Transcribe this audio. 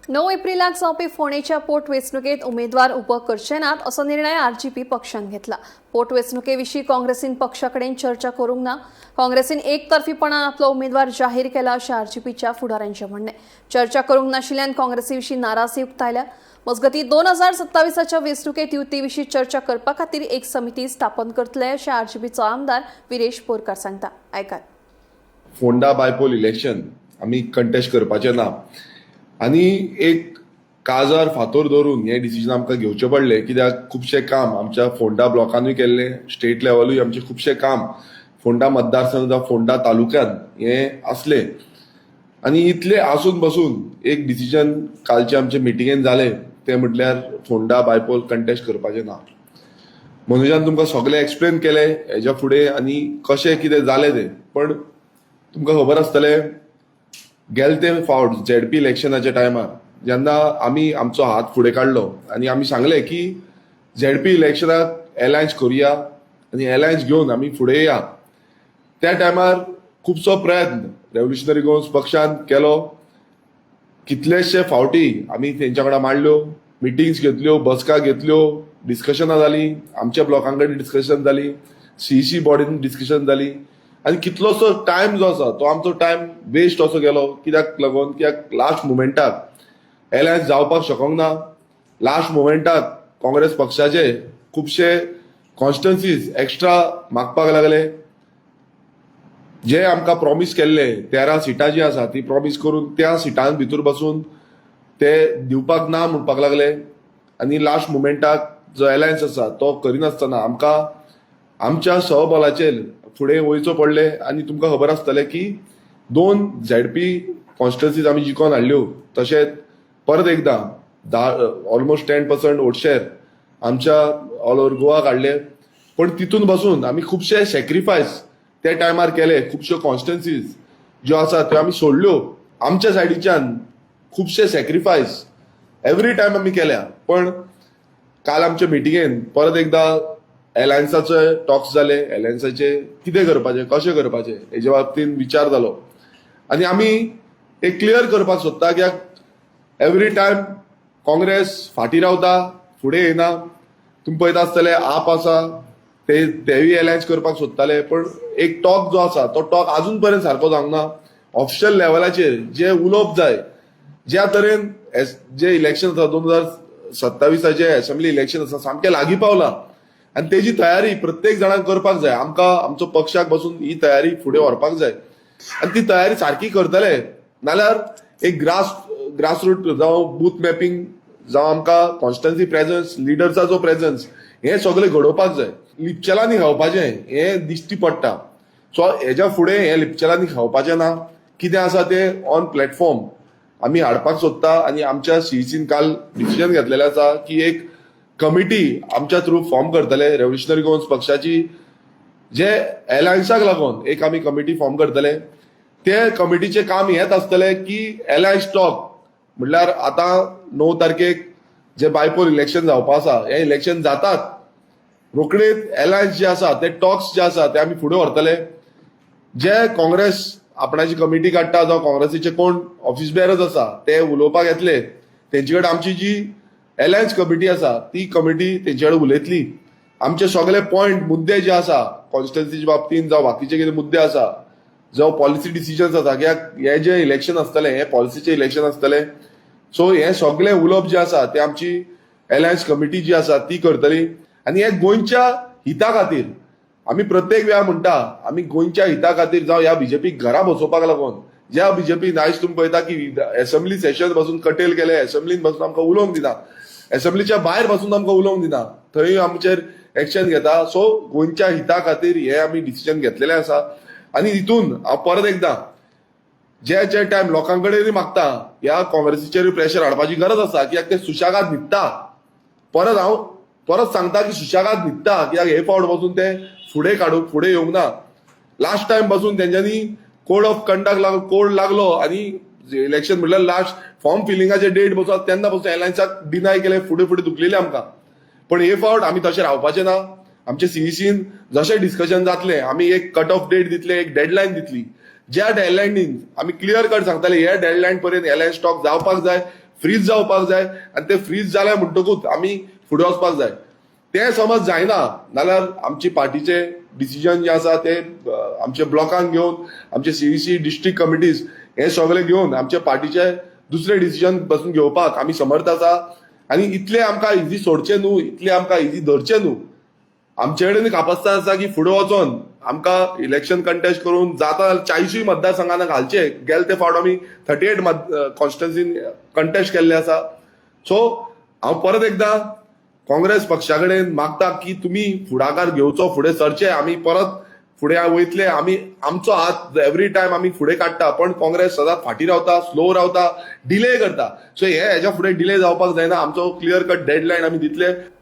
9 एप्रिलाक जावपी फोंडेच्या पोटवेंचणुकेत उमेदवार उबो करचे नात असो निर्णय आरजीपी पक्षान घेतला। पोटवेंचणुकेविशीं काँग्रेसीन पक्षा कडेन चर्चा करूंक ना। काँग्रेसीन एकतर्फीपणान आपलो उमेदवार जाहीर केला अशें आरजीपीच्या फुडाऱ्यांचें म्हणणें। चर्चा करूंक नाशिल्ल्यान काँग्रेसीविशीं नाराजी उक्तायल्या। मजगतीं 2027च्या वेंचणुकेत युतीविशीं चर्चा करपा खातीर एक समिती स्थापन करतले अशें आरजीपीचो आमदार विरेश बोरकार सांगता। आयकात। फोंडा बायपोल इलेक्शन आमी कंटेस्ट करपाचे ना आनी एक काजार फातर धरून हे डिसिजन आमकां घेवचें पडलें, कित्याक खुबशें काम आमच्या फोंडा ब्लॉकानूय केल्लें, स्टेट लेवलूय आमचें खुबशें काम फोंडा मतदारसंघ जावं फोंडा तालुक्यांत हें आसलें आनी इतलें आसून बसून एक डिसिजन कालचे आमचे मिटिंगेन जालें तें म्हटल्यार फोंडा बायपोल कंटेस्ट करपाचें ना। मनोजान तुमकां सगळें एक्सप्लेन केलें हेज्या फुडें आनी कशें कितें जालें तें, पण तुमकां खबर आसतलें गेल ते फावट झेडपी इलेक्शनाच्या टायमार जेन्ना आमी आमचो हात फुडें काडलो आनी आमी सांगलें की झेडपी इलेक्शनाक एलायन्स करुया आनी एलायन्स घेवन आमी फुडें या, त्या टायमार खुबसो प्रयत्न रेव्होल्युशनरी गोवन्स पक्षान केलो। कितलेशे फावटी आमी तेंच्या वांगडा मांडल्यो, मिटिंग्स घेतल्यो, बसका घेतल्यो, डिस्कशनां जालीं, आमच्या ब्लॉकां कडेन डिस्कशन जाली, सीईसी बॉडीन डिस्कशन जाली आनी कितलोसो टायम जो आसा तो आमचो टायम वेस्ट असो गेलो। कित्याक लागून लास्ट मुमेंटाक एलायन्स जावपाक शकूंक ना। लास्ट मुमेंटाक काँग्रेस पक्षाचे खुबशे कॉन्स्टिट्युएन्सीज एक्स्ट्रा मागपाक लागले। जे आमकां प्रॉमिस केल्ले 13 सिटां जी आसा ती प्रॉमिस करून त्या सिटां भितर बसून ते दिवपाक ना म्हणपाक लागले आनी लास्ट मुमेंटाक जो एलायन्स आसा तो करिनासतना आमकां आमच्या सहबलाचेर फुडें वयचो पडले आनी तुमकां खबर आसतलें की 2 झेडपी कॉन्स्टिट्युएन्सीज आमी जिखोन हाडल्यो, तशेंच परत एकदां ऑलमोस्ट 10% वोट शेअर आमच्या ऑल ओव्हर गोवा काडले। पण तितून बसून आमी खुबशे सॅक्रिफायस त्या टायमार केले, खुबश्यो कॉन्स्टिट्युएन्सीज ज्यो आसा त्यो आमी सोडल्यो। आमच्या सायडीच्यान खुबशे सॅक्रिफायस एवरी टायम आमी केल्या, पण काल आमच्या मिटिंगेन परत एकदां एलायन्साचे टॉक्स जाले, एलायन्साचे कितें करपाचें, कशें करपाचें हेजे बाबतींत विचार जालो आनी आमी एक क्लियर करपाक सोदता कित्याक एवरी टायम काँग्रेस फाटीं रावता, फुडें येना। तुमी पळयता आसतले आप आसा तेवूय एलायन्स करपाक सोदताले, पण एक टॉक जो आसा तो टॉक आजून पर्यंत सारको जावंक ना। ऑफिशियल लेवलाचेर जे उलोवप जाय, ज्या तरेन जे इलेक्शन आसा 2027चे असेंब्ली इलेक्शन आसा सामकें लागीं पावलां आनी तेजी तयारी प्रत्येक जाणांक करपाक जाय। आमकां आमचो पक्षाक बसून ही तयारी फुडें व्हरपाक जाय आनी ती तयारी सारकी करतले, नाल्यार एक ग्रासरूट जावं बूथ मॅपिंग जावं आमकां कॉन्स्टिट्युएन्सी प्रेझन्स, लिडर्साचो प्रेझन्स हें सगळें घडोवपाक जाय। लिपचेलांनी खावपाचें हें दिश्टी पडटा, सो हेज्या फुडें हें लिपचेलांनी खावपाचें ना। कितें आसा तें ऑन प्लॅटफॉर्म आमी हाडपाक सोदता आनी आमच्या सीईसीन काल डिसिजन घेतलेलें आसा की एक कमिटी आमच्या थ्रू फॉर्म करतले रेव्होल्युशनरी गोवन्स पक्षाची, जे एलायन्साक लागून एक आमी कमिटी फॉर्म करतले। ते कमिटीचें काम हेंच आसतलें की एलायन्स टॉक म्हणल्यार आतां 9 तारखेक जे बायपोल इलेक्शन जावपा आसा, हें इलेक्शन जातात रोखडेच एलायन्स जे आसा ते टॉक्स जे आसा ते आमी फुडें व्हरतले। जे काँग्रेस आपणाची कमिटी काडटा जावं काँग्रेसीचे कोण ऑफिस बेरर्स आसा ते उलोवपाक येतले, तेंचे कडेन आमची जी एलायन्स कमिटी आसा ती कमिटी तेंचे कडेन उलयतली। आमचे सगळे पॉयंट मुद्दे जे आसा कॉन्स्टिट्युएन्सीच्या बाबतींत जावं बाकीचे कितें मुद्दे आसा जावं पॉलिसी डिसिजन्स आसा, कित्याक हे जे इलेक्शन आसतलें हें पॉलिसीचें इलेक्शन आसतलें, सो हें सगळें उलोवप जें आसा तें आमची एलायन्स कमिटी जी आसा ती करतली। आनी हे गोंयच्या हिता खातीर आमी प्रत्येक वेळा म्हणटा आमी गोंयच्या हिता खातीर जावं ह्या बीजेपीक घरा बसोवपाक लागून, ज्या बीजेपी आयज तुमी पळयता की असेंब्ली सेशन बसून कटेल केले, असेंब्लीन बसून आमकां उलोवंक दिना, असेंब्लीच्या भायर बसून आमकां उलोवंक दिना, थंय आमचेर एक्शन घेता। सो गोंयच्या हिता खातीर हे आमी डिसिजन घेतलेलें आसा आनी हितून हांव परत एकदां जे टायम लोकां कडेन मागता ह्या काँग्रेसीचेर प्रेशर हाडपाची गरज आसा, कित्याक ते सुशागाद न्हिदता। हांव परत सांगता की सुशागाद न्हिदता, कित्याक हे फावट बसून ते फुडें येवंक ना। लास्ट टायम बसून तेंच्यांनी कोड ऑफ कंडक्ट कोड लागलो आनी इलेक्शन म्हणल्यार लास्ट फॉर्म फिलिंगाचे डेट बसता तेन्ना बसून एलायन्साक डिनाय केले, फुडें धुकलेले आमकां। पण हे फावट आमी तशें रावपाचें ना। आमचे सीईसीन जशें डिस्कशन जातलें आमी एक कट ऑफ डेट दितले, एक डेडलायन दितली, ज्या डेडलायनीन आमी क्लियर कट सांगताले ह्या डेडलायन पर्यंत एलायन्स स्टॉक जावपाक जाय, फ्रीज जावपाक जाय आनी ते फ्रीज जाले म्हणटकूच आमी फुडें वचपाक जाय. ते समज जायना जाल्यार आमची पार्टीचे डिसिजन जे आसा ते आमच्या ब्लॉकान घेवन आमचे CEC डिस्ट्रिक्ट कमिटीज हे सगळे घेवन आमच्या पार्टीचे दुसरे डिसिजन बसून घेवपाक आमी समर्थ आसा. आनी इतले आमकां इजी सोडचे न्हू, इतले आमकां इजी धरचे न्हू. आमचे कडेन कापासिटी आसा की फुडें वचोन आमकां इलेक्शन कंटेस्ट करून जाता जाल्यार 40 मतदारसंघांना घालचे. गेले ते फावट आमी 38 कॉन्स्टिट्युन्सीन कंटेस्ट केल्ले आसा. सो हांव परत एकदां काँग्रेस पक्षा कडेन मागता की तुमी फुडाकार घेवचो, फुडें सरचे. आमी परत फुडें वयतले, आमी आमचो हात एवरी टायम आमी फुडें काडटा, पण काँग्रेस सदांच फाटीं रावता, स्लो रावता, डिले करता. सो हेच्या फुडें डिले जावपाक जायना. आमचो क्लियर कट डेडलायन आमी दितले.